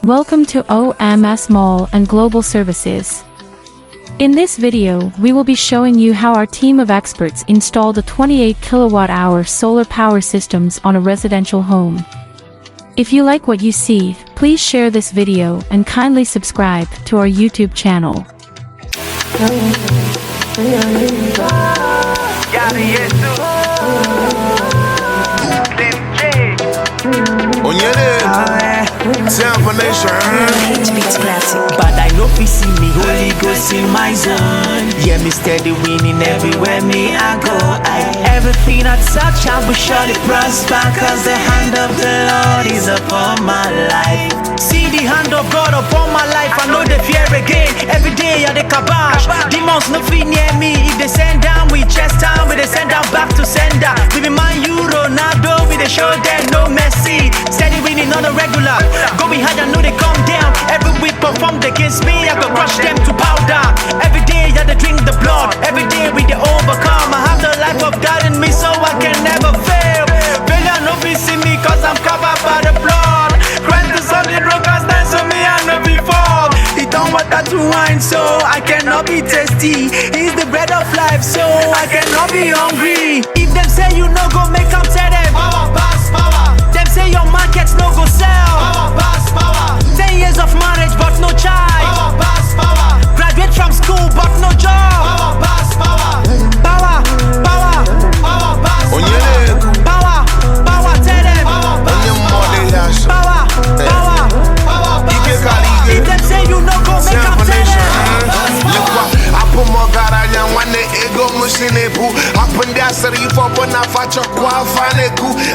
Welcome to OMS Mall and Global Services. In this video, we will be showing you how our team of experts installed a 28 kilowatt-hour solar power systems on a residential home. If you like what you see, please share this video and kindly subscribe to our YouTube channel. But I know if you see me, Holy Ghost in my zone. Yeah, me steady winning everywhere me I go. Everything I touch, I will surely prosper, cause the hand of the Lord is upon my life. See the hand of God upon my life, I know the fear again. Every day I the kabash. Demons no fit near me. If they send down, we chest down, we they send down back to sender. We be man Euro, Nado, we they show them no mercy. Steady winning on a regular. Going high, I know they come down. Every week performed against me, I go crush them to powder. Every day I they drink the blood. Every day we they overcome. I have the life of God in me, so I can never fail. Failure no be see me, cause I'm covered by the blood. Christ the solid rock has done so me I no be fall. He don't want that to wine, so I cannot be tasty. He's the bread of life, so I cannot be hungry. If them say you no go make them tell them power, pass, power. Them say your markets no go sell. Power, pass, power. 10 years of marriage but no child. Power, pass, power. Graduate from school but no job. Power, pass, power. Power, power, power, pass, power. Power, tell them power, pass, power. Power, power, if them say you no go make them tell them. I put more God on you when the ego machine boo. I put that city for when I fight your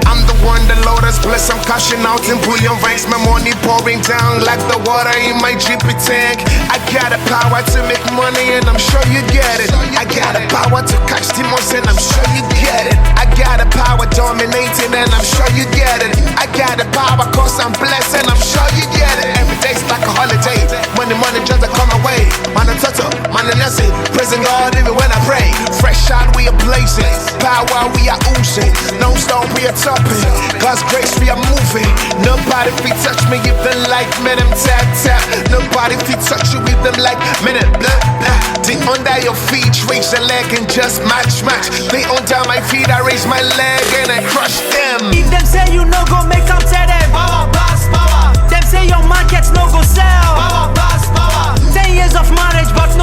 I'm the one the Lord has blessed. I'm cashing out in bullion ranks. My money pouring down like the water in my Jeep tank. I got the power to make money and I'm sure you get it. I got the power to catch demons and I'm sure you get it. I got the power dominating and I'm sure you get it. I got the power cause I'm blessed and I'm sure you get it. Every day's like a holiday. Money just to come away. Man a tutter, man a nasi. Praising God even when I pray. Fresh out we are blazing. Power we are oozing. No stone we are topping. God's grace we are moving. Nobody fit touch me if them like me them tap tap. Nobody fit touch you if them like me them blah blah. They under your feet, raise your leg and just match. They under my feet, I raise my leg and I crush them. If them say you no go make them tell them power, pass, power. Them say your markets no go sell. Power, pass, power. 10 years of marriage but no